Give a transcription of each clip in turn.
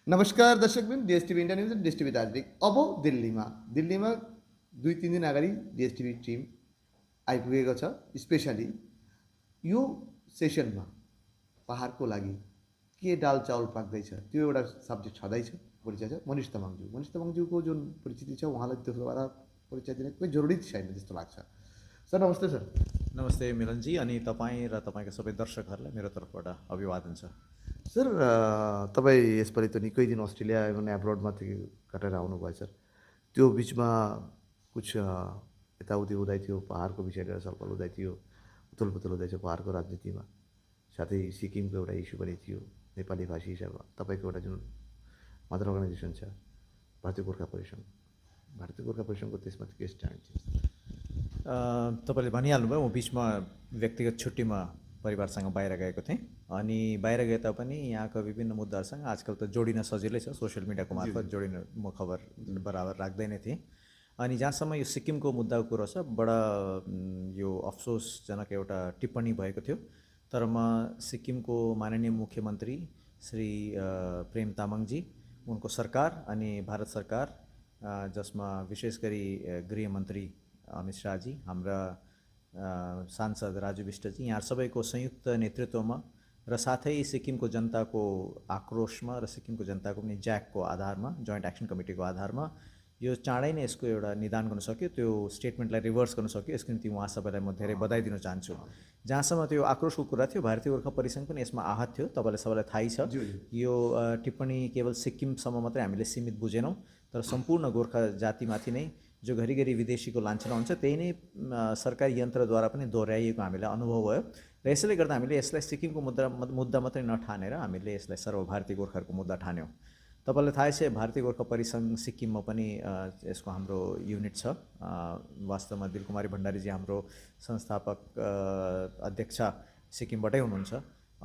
नमस्कार दर्शकबिन, डीएसटीभी India news डीएसटीभी Darjeeling. अब दिल्लीमा 2-3 दिन अगाडि डीएसटीभी टिम आइपुगेको छ। स्पेसली यो सेसनमा पहाडको लागि के दाल चाउल पाक्दैछ त्यो एउटा सब्जेक्ट छँदैछ, परिचय छ। मनिष तामाङज्यूको जुन परिचिति छ उहाँलाई त्यसबाट परिचय दिन कोही जरुरी छैन जस्तो लाग्छ। सर नमस्ते सर। नमस्ते मिलनजी अनि तपाईँ र तपाईँका सबै दर्शकहरूलाई मेरो तर्फबाट अभिवादन छ। सर तपाईँ यसपालि त निकै दिन अस्ट्रेलिया एवं एब्रोडमा कटेर आउनुभयो सर। त्यो बिचमा कुछ यताउति हुँदै थियो, पहाडको विषय लिएर छलफल हुँदै थियो, उथलपुथल हुँदैछ पहाडको राजनीतिमा। साथै सिक्किमको एउटा इस्यु पनि थियो, नेपाली भाषी हिसाबमा तपाईँको एउटा जुन मदर अर्गनाइजेसन छ भारतीय गोर्खा परिसङ्घको त्यसमा के स्ट्यान्ड छ? तपाईँले भनिहाल्नुभयो, म बिचमा व्यक्तिगत छुट्टीमा परिवारसँग बाहिर गएको थिएँ अनि बाहिर गए तापनि यहाँका विभिन्न मुद्दाहरूसँग आजकल त जोडिन सजिलै छ, सोसियल मिडियाको मार्फत जोडिन म खबर बराबर राख्दै नै थिएँ। अनि जहाँसम्म यो सिक्किमको मुद्दाको कुरो छ, बडा यो अफसोसजनक एउटा टिप्पणी भएको थियो। तर म सिक्किमको माननीय मुख्यमन्त्री श्री प्रेम तामाङजी, उनको सरकार अनि भारत सरकार जसमा विशेष गरी गृहमन्त्री अमित शाहजी, हाम्रा सांसद राजु विष्टजी, यहाँ सबैको संयुक्त नेतृत्वमा र साथै सिक्किमको जनताको आक्रोशमा र सिक्किमको जनताको पनि ज्याकको आधारमा, जोइन्ट एक्सन कमिटीको आधारमा यो चाँडै नै यसको एउटा निदान गर्न सक्यो, त्यो स्टेटमेन्टलाई रिभर्स गर्न सक्यो। यसको निम्ति उहाँ सबैलाई म धेरै बधाई दिन चाहन्छु। जहाँसम्म त्यो आक्रोशको कुरा थियो, भारतीय गोर्खा परिसङ्घ पनि यसमा आहत थियो। तपाईँलाई सबैलाई थाहै छ, यो टिप्पणी केवल सिक्किमसम्म मात्रै हामीले सीमित बुझेनौँ, तर सम्पूर्ण गोर्खा जातिमाथि नै जो घरिघरि विदेशीको लान्छना हुन्छ त्यही नै सरकारी यन्त्रद्वारा पनि दोहोऱ्याइएको हामीलाई अनुभव भयो। र यसैले गर्दा हामीले यसलाई सिक्किमको मुद्दा मात्रै नठानेर हामीले यसलाई सर्वभारतीय गोर्खाहरूको मुद्दा ठान्यौँ। तपाईँलाई थाहै छ, भारतीय गोर्खा परिसङ्घ सिक्किममा पनि यसको हाम्रो युनिट छ। वास्तवमा दिलकुमारी भण्डारीजी हाम्रो संस्थापक अध्यक्ष सिक्किमबाटै हुनुहुन्छ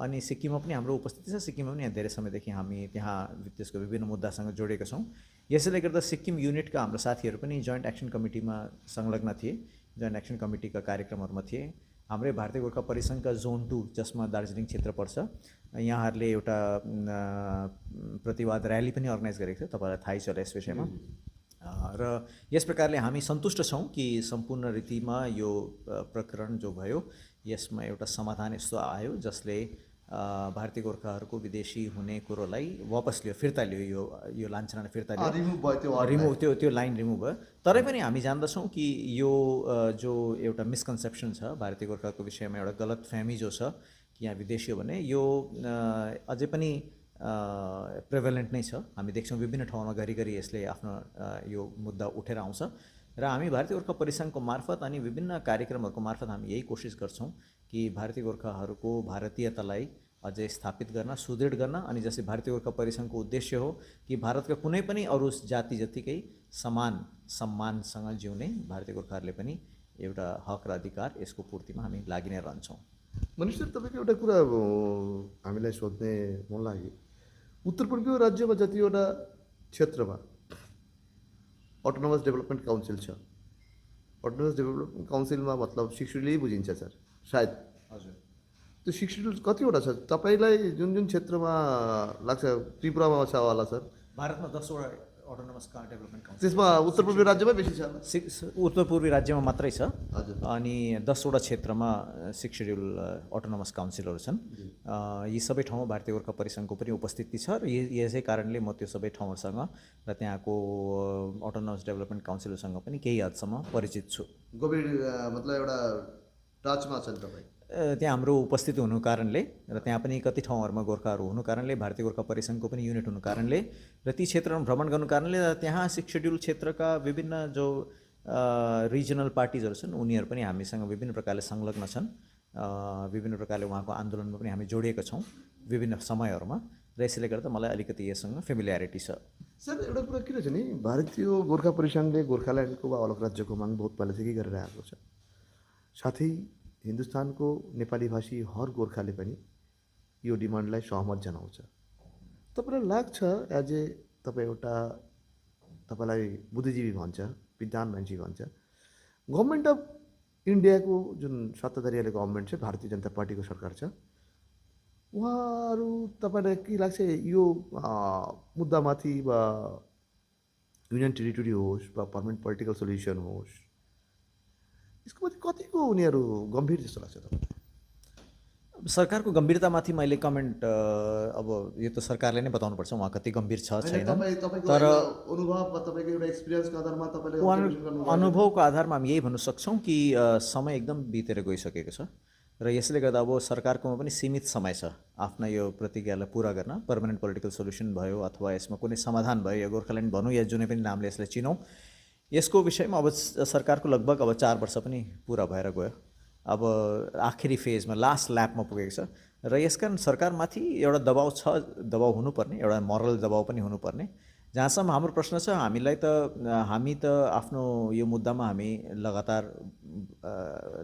अनि सिक्किममा पनि हाम्रो उपस्थिति छ। सिक्किममा पनि यहाँ धेरै समयदेखि हामी त्यहाँ त्यसको विभिन्न मुद्दासँग जोडेका छौँ। यसैले गर्दा सिक्किम युनिटका हाम्रो साथीहरू पनि जोइन्ट एक्सन कमिटीमा संलग्न थिए, जोइन्ट एक्सन कमिटीका कार्यक्रमहरूमा थिए। हाम्रै भारतीय गोर्खा परिसङ्घका जोन 2 जसमा दार्जिलिङ क्षेत्र पर्छ, यहाँहरूले एउटा प्रतिवाद र्याली पनि अर्गनाइज गरेको थियो, तपाईँलाई थाहै छ यस विषयमा। र यस प्रकारले हामी सन्तुष्ट छौँ कि सम्पूर्ण रीतिमा यो प्रकरण जो भयो यसमा एउटा समाधान यस्तो आयो जसले भारतीय गोर्खाहरूको विदेशी हुने कुरोलाई वापस लियो, फिर्ता लियो, यो लान्छना फिर्ता लियो, त्यो लाइन रिमुभ भयो। तरै पनि हामी जान्दछौँ कि यो जो एउटा मिसकन्सेप्सन छ भारतीय गोर्खाको विषयमा, एउटा गलत फहमी जो छ कि यहाँ विदेशी हो भने, यो अझै पनि प्रेभलेन्ट नै छ। हामी देख्छौँ विभिन्न ठाउँमा घरिघरि यसले आफ्नो यो मुद्दा उठेर आउँछ र हामी भारतीय गोर्खा परिसङ्घको मार्फत अनि विभिन्न कार्यक्रमहरूको मार्फत हामी यही कोसिस गर्छौँ कि भारतीय गोर्खाहरूको भारतीयतालाई अझै स्थापित गर्न, सुदृढ गर्न। अनि जस्तै भारतीय गोर्खा परिसङ्घको उद्देश्य हो कि भारतका कुनै पनि अरू जाति जतिकै समान सम्मानसँग जिउने भारतीय गोर्खाहरूले पनि एउटा हक र अधिकार यसको पूर्तिमा हामी लागि नै रहन्छौँ। मनिष सर, तपाईँको एउटा कुरा हामीलाई सोध्ने मन लाग्यो। उत्तर पूर्वीय राज्यमा जतिवटा क्षेत्रमा अटोनोमस डेभलपमेन्ट काउन्सिल छ, अटोनोमस डेभलपमेन्ट काउन्सिलमा मतलब 6 शेड्युलै बुझिन्छ सर सायद। हजुर, त्यो 6 शेड्युल कतिवटा छ तपाईँलाई जुन जुन क्षेत्रमा लाग्छ? त्रिपुरामा छ होला सर, भारतमा 10वटा अटोनोमस डेभलपमेन्ट काउन्सिल, त्यसमा उत्तर पूर्वी राज्यमै बेसी छ। उत्तर पूर्वी राज्यमा मात्रै छ। हजुर। अनि 10वटा क्षेत्रमा 6 शेड्युल अटोनोमस काउन्सिलहरू छन्। यी सबै ठाउँमा भारतीय गोर्खा परिसङ्घको पनि उपस्थिति छ र यसै कारणले म त्यो सबै ठाउँहरूसँग र त्यहाँको अटोनोमस डेभलपमेन्ट काउन्सिलहरूसँग पनि केही हदसम्म परिचित छु। गभीर मतलब एउटा टचमा छ तपाईँ त्यहाँ हाम्रो उपस्थिति हुनु कारणले र त्यहाँ पनि कति ठाउँहरूमा गोर्खाहरू हुनु कारणले, भारतीय गोर्खा परिसङ्घको पनि युनिट हुनु कारणले र ती क्षेत्रहरूमा भ्रमण गर्नु कारणले त्यहाँ 6 शेड्युल क्षेत्रका विभिन्न जो रिजनल पार्टिजहरू छन् उनीहरू पनि हामीसँग विभिन्न प्रकारले संलग्न छन्। विभिन्न प्रकारले उहाँको आन्दोलनमा पनि हामी जोडिएका छौँ विभिन्न समयहरूमा र यसैले गर्दा मलाई अलिकति यससँग फेमिलियरिटी छ। सर एउटा कुरा किन छ नि, भारतीय गोर्खा परिसङ्घले गोर्खाल्यान्डको वा अलग राज्यको माग बहुत पहिलादेखि गरेर आएको छ। साथै हिन्दुस्तानको नेपाली भाषी हर गोर्खाले पनि यो डिमान्डलाई सहमत जनाउँछ। तपाईँलाई लाग्छ एज ए तपाईँ एउटा, तपाईँलाई बुद्धिजीवी भन्छ, विद्वान मान्छे भन्छ, गभर्मेन्ट अफ इन्डियाको जुन सत्ताधारी गभर्मेन्ट छ, भारतीय जनता पार्टीको सरकार छ, उहाँहरू तपाईँलाई के लाग्छ यो मुद्दामाथि वा युनियन टेरिटोरी होस् वा पर्मानेन्ट पोलिटिकल सोल्युसन होस्, यसको माथि कतिको उनीहरू गम्भीर जस्तो लाग्छ तपाईँलाई? अब सरकारको गम्भीरतामाथि मैले कमेन्ट अब यो त सरकारले नै बताउनुपर्छ उहाँ कति गम्भीर छ छैन। तपाईँको तर अनुभव वा तपाईँको एउटा एक्सपिरियन्सको आधारमा तपाईँले उहाँको अनुभवको आधारमा हामी यही भन्न सक्छौँ कि समय एकदम बितेर गइसकेको छ र यसले गर्दा अब सरकारकोमा पनि सीमित समय छ आफ्ना यो प्रतिज्ञालाई पुरा गर्न। पर्मानेन्ट पोलिटिकल सोल्युसन भयो अथवा यसमा कुनै समाधान भयो, या गोर्खाल्यान्ड भनौँ या जुनै पनि नामले यसलाई चिनौँ, यसको विषयमा अब सरकारको लगभग अब 4 वर्ष पनि पुरा भएर गयो। अब आखिरी फेजमा लास्ट ल्यापमा पुगेको छ र यसकारण सरकारमाथि एउटा दबाउ छ, दबाउ हुनुपर्ने, एउटा मोरल दबाउ पनि हुनुपर्ने। जहाँसम्म हाम्रो प्रश्न छ, हामी त आफ्नो यो मुद्दामा हामी लगातार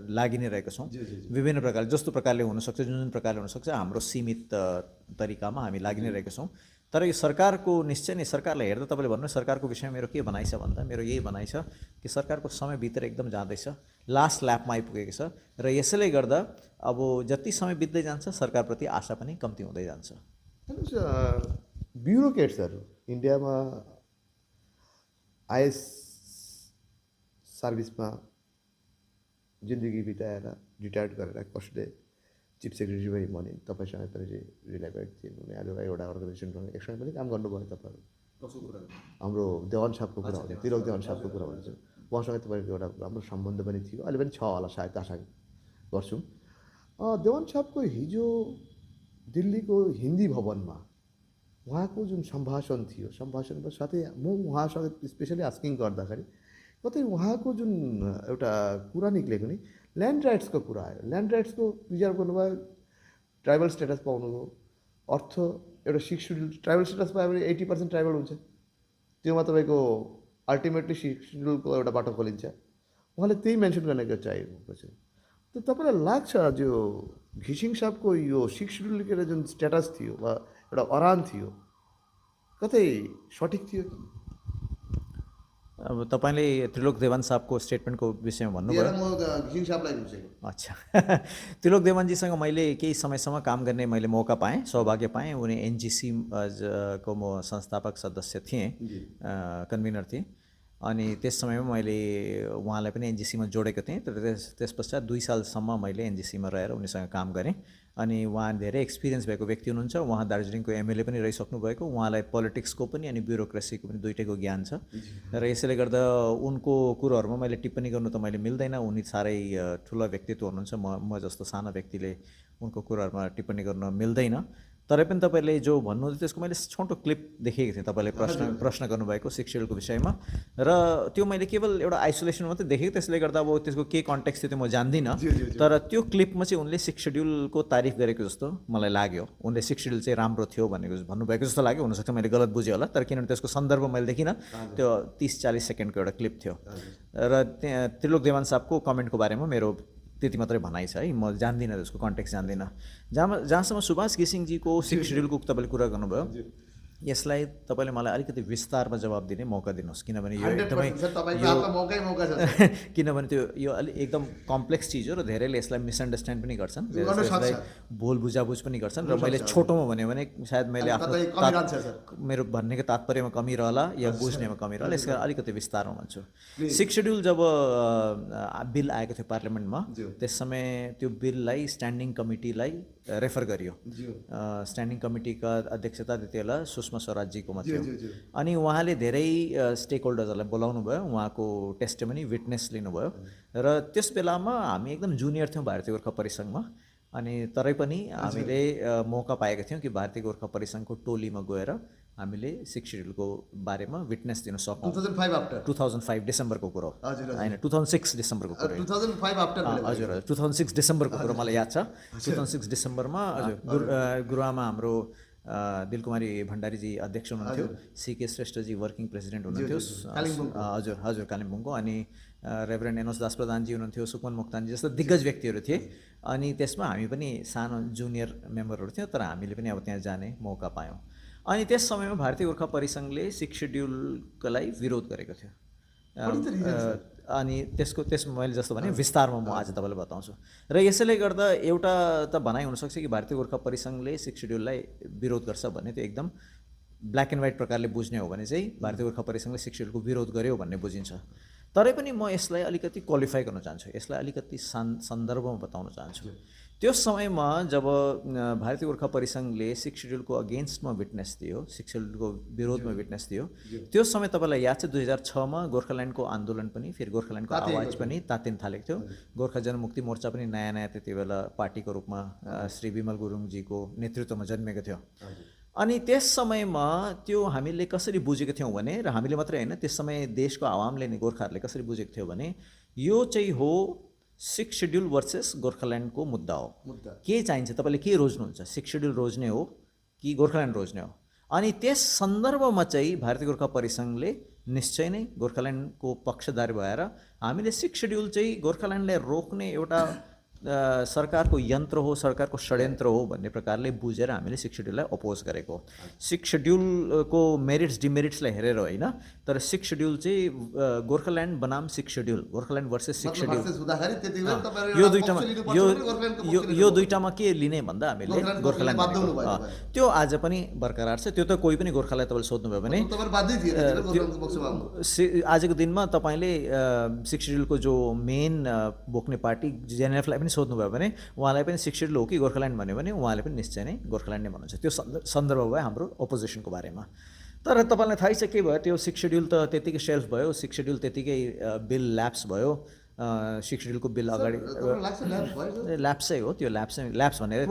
लागि नै रहेका छौँ। विभिन्न प्रकारले, जस्तो प्रकारले हुनसक्छ, जुन जुन प्रकारले हुनसक्छ, हाम्रो सीमित तरिकामा हामी लागि नै रहेका छौँ। तर यो सरकारको निश्चय नै, सरकारलाई हेर्दा तपाईँले भन्नु सरकारको विषयमा मेरो के भनाइ छ भन्दा मेरो यही भनाइ छ कि सरकारको समय बितेर एकदम जाँदैछ, लास्ट ल्यापमा आइपुगेको छ र यसैले गर्दा अब जति समय बित्दै जान्छ सरकारप्रति आशा पनि कम्ती हुँदै जान्छ। ब्युरोक्रेट्सहरू इन्डियामा आइएस सर्भिसमा जिन्दगी बिताएर रिटायर्ड गरेर कसैले चिफ सेक्रेटरी पनि भने, तपाईँसँग पनि रिलेटेड थिए, उनीहरू एउटा अर्गनाइजेसनमा एकसँग पनि काम गर्नुभयो तपाईँहरू? कसको कुरा? हाम्रो देवान साहबको कुरा हो, तिलक देवान साहबको कुरा भन्छु। उहाँसँग तपाईँको एउटा राम्रो सम्बन्ध पनि थियो, अहिले पनि छ होला सायद, आशा गर्छौँ। देवान साहबको हिजो दिल्लीको हिन्दी भवनमा उहाँको जुन सम्भाषण थियो, सम्भाषणको साथै म उहाँसँग स्पेसली आस्किङ गर्दाखेरि कतै उहाँको जुन एउटा कुरा निक्लेको नि ल्यान्ड राइट्सको कुरा आयो। ल्यान्ड राइट्सको प्रिजर्भ गर्नुभयो, ट्राइबल स्टेटस पाउनुभयो, अर्थ एउटा 6 सिड्युल ट्राइबल स्टेटस पायो भने 80% ट्राइबल हुन्छ, त्योमा तपाईँको अल्टिमेटली 6 सिड्युलको एउटा बाटो खोलिन्छ। उहाँले त्यही मेन्सन गर्नेको चाहिएको छ। त तपाईँलाई लाग्छ जो घिसिङ साहबको यो 6 सिड्युलको जुन स्टेटस थियो वा एउटा अरान थियो, कतै सठिक थियो कि? अब तपाईँले त्रिलोक देवान साहबको स्टेटमेन्टको विषयमा भन्नुभयो। घिसिङ साहबलाई बुझेको। अच्छा त्रिलोक देवानजीसँग मैले केही समयसम्म काम गर्ने मैले मौका पाएँ, सौभाग्य पाएँ। उनी एनजिसी को म संस्थापक सदस्य थिएँ, कन्भिनर थिएँ। अनि त्यस समयमा मैले उहाँलाई पनि एनजिसीमा जोडेको थिएँ। तर त्यस पश्चात 2 सालसम्म मैले एनजिसीमा रहेर उनीसँग काम गरेँ। अनि उहाँ धेरै एक्सपिरियन्स भएको व्यक्ति हुनुहुन्छ। उहाँ दार्जिलिङको एमएलए पनि रहिसक्नु भएको, उहाँलाई पोलिटिक्सको पनि अनि ब्युरोक्रेसीको पनि दुइटैको ज्ञान छ। र यसैले गर्दा उनको कुरोहरूमा मैले टिप्पणी गर्नु त मैले मिल्दैन। उनी साह्रै ठुलो व्यक्तित्व हुनुहुन्छ, म जस्तो सानो व्यक्तिले उनको कुरोहरूमा टिप्पणी गर्न मिल्दैन। तरै पनि तपाईँले जो भन्नुहुन्छ त्यसको मैले छोटो क्लिप देखेको थिएँ। तपाईँले प्रश्न गर्नुभएको 6 सिड्युलको विषयमा, र त्यो मैले केवल एउटा आइसोलेसन मात्रै देखेँ। त्यसले गर्दा अब त्यसको के कन्टेक्स्ट थियो त्यो म जान्दिनँ। तर त्यो क्लिपमा चाहिँ उनले 6 सिड्युलको तारिफ गरेको जस्तो मलाई लाग्यो। उनले 6 सिड्युल चाहिँ राम्रो थियो भन्नुभएको जस्तो लाग्यो। हुनसक्छ मैले गलत बुझेँ होला, तर किनभने त्यसको सन्दर्भ मैले देखिनँ। त्यो 30-40 सेकेन्डको एउटा क्लिप थियो। र त्यहाँ त्रिलोक देवान साहबको कमेन्टको बारेमा मेरो त्यति मात्रै भनाइ छ है, म जान्दिनँ त्यसको कन्टेक्स्ट जान्दिनँ। जहाँसम्म सुभाष घिसिङजीको 6 सिड्युलको तपाईँले कुरा गर्नुभयो, यसलाई तपाईँले मलाई अलिकति विस्तारमा जवाब दिने मौका दिनुहोस्। किनभने यो एकदमै किनभने त्यो यो एकदम कम्प्लेक्स चिज हो र धेरैले यसलाई मिसअन्डरस्ट्यान्ड पनि गर्छन्, यसलाई भुल बुझाबुझ पनि गर्छन्। र मैले छोटोमा भन्यो भने सायद मैले आफ्नो मेरो भन्नेको तात्पर्यमा कमी रहला या बुझ्नेमा कमी रहला, यसका अलिकति विस्तारमा भन्छु। 6 सिड्युल जब बिल आएको थियो पार्लियामेन्टमा, त्यस समय त्यो बिललाई स्ट्यान्डिङ कमिटीलाई रेफर गरियो। स्ट्यान्डिङ कमिटीका अध्यक्षता त्यति बेला सुषमा स्वराजजीकोमा थियो। अनि उहाँले धेरै स्टेक होल्डर्सहरूलाई बोलाउनु भयो, उहाँको टेस्टिमनी विटनेस लिनुभयो। र त्यस बेलामा हामी एकदम जुनियर थियौँ भारतीय गोर्खा परिसङ्घमा। अनि तरै पनि हामीले मौका पाएका थियौँ कि भारतीय गोर्खा परिसङ्घको टोलीमा गएर हामीले 6 सिड्युलको बारेमा विटनेस दिन सकौँ। 2005 डिसेम्बरको कुरो होइन, 2006 डिसेम्बरको कुरो। हजुर 2006 डिसेम्बरको कुरो मलाई याद छ। 2006 डिसेम्बरमा गुरुआमा हाम्रो दिलकुमारी भण्डारीजी अध्यक्ष हुनुहुन्थ्यो, सीके श्रेष्ठजी वर्किङ प्रेसिडेन्ट हुनुहुन्थ्यो, हजुर कालिम्पोङको। अनि रेभरेन्ड एनोस दास प्रधानजी हुनुहुन्थ्यो, सुकमन मोक्तानजी जस्तो दिग्गज व्यक्तिहरू थिए। अनि त्यसमा हामी पनि सानो जुनियर मेम्बरहरू थियौँ, तर हामीले पनि अब त्यहाँ जाने मौका पायौँ। अनि त्यस समयमा भारतीय गोर्खा परिसङ्घले 6 सिड्युलको लागि विरोध गरेको थियो। अनि त्यसमा मैले जस्तो भने विस्तारमा म आज तपाईँलाई बताउँछु। र यसैले गर्दा एउटा त भनाइ हुनसक्छ कि भारतीय गोर्खा परिसङ्घले 6 सेड्युललाई विरोध गर्छ भन्ने त्यो एकदम ब्ल्याक एन्ड व्हाइट प्रकारले बुझ्ने हो भने चाहिँ भारतीय गोर्खा परिसङ्घले 6 सेड्युलको विरोध गर्यो भन्ने बुझिन्छ। तरै पनि म यसलाई अलिकति क्वालिफाई गर्न चाहन्छु, यसलाई अलिकति सन्दर्भमा बताउन चाहन्छु। त्यो समयमा जब भारतीय गोर्खा परिसङ्घले 6 सेड्युलको अगेन्स्टमा विटनेस दियो, 6 सेड्युलको विरोधमा विटनेस दियो, त्यो समय तपाईँलाई याद छ 2006मा गोर्खाल्यान्डको आन्दोलन पनि, फेरि गोर्खाल्यान्डको आवाज पनि तातिन थालेको थियो। गोर्खा जनमुक्ति मोर्चा पनि नयाँ नयाँ त्यति बेला पार्टीको रूपमा श्री विमल गुरुङजीको नेतृत्वमा जन्मेको थियो। अनि त्यस समयमा त्यो हामीले कसरी बुझेको थियौँ भने, र हामीले मात्रै होइन त्यस समय देशको आवामले नै गोर्खाहरूले कसरी बुझेको थियो भने, यो चाहिँ हो 6 सेड्युल वर्सेस गोर्खाल्यान्डको मुद्दा हो। के चाहिन्छ, तपाईँले के रोज्नुहुन्छ, 6 सेड्युल रोज्ने हो कि गोर्खाल्यान्ड रोज्ने हो? अनि त्यस सन्दर्भमा चाहिँ भारतीय गोर्खा परिसङ्घले निश्चय नै गोर्खाल्यान्डको पक्षधार भएर हामीले 6 सेड्युल चाहिँ गोर्खाल्यान्डलाई रोक्ने एउटा सरकारको यन्त्र हो, सरकारको षड्यन्त्र हो भन्ने प्रकारले बुझेर हामीले 6 सेड्युललाई अपोज गरेको। 6 सेड्युलको मेरिट्स डिमेरिट्सलाई हेरेर होइन, तर 6 सेड्युल चाहिँ गोर्खाल्यान्ड बनाम 6 सेड्युल, गोर्खाल्यान्ड वर्सेस 6 सेड्युल, यो दुईटामा के लिने भन्दा हामीले गोर्खाल्यान्ड, त्यो आज पनि बरकरार छ। त्यो त कोही पनि गोर्खालाई तपाईँले सोध्नुभयो भने आजको दिनमा तपाईँले 6 सेड्युलको जो मेन बोक्ने पार्टी जेएनएलएफलाई पनि सोध्नुभयो भने उहाँलाई पनि 6 सेड्युल हो कि गोर्खाल्यान्ड भन्यो भने उहाँले पनि निश्चय नै गोर्खाल्यान्ड नै भन्नुहुन्छ। त्यो सन्दर्भ भयो हाम्रो अपोजिसनको बारेमा। तर तपाईँलाई थाहै छ के भयो, त्यो 6 सेड्युल त त्यतिकै सेल्फ भयो, 6 सेड्युल त्यतिकै बिल ल्याप्स भयो। 6 सेड्युलको बिल अगाडि ल्याप्सै हो, त्यो ल्याप्स भनेर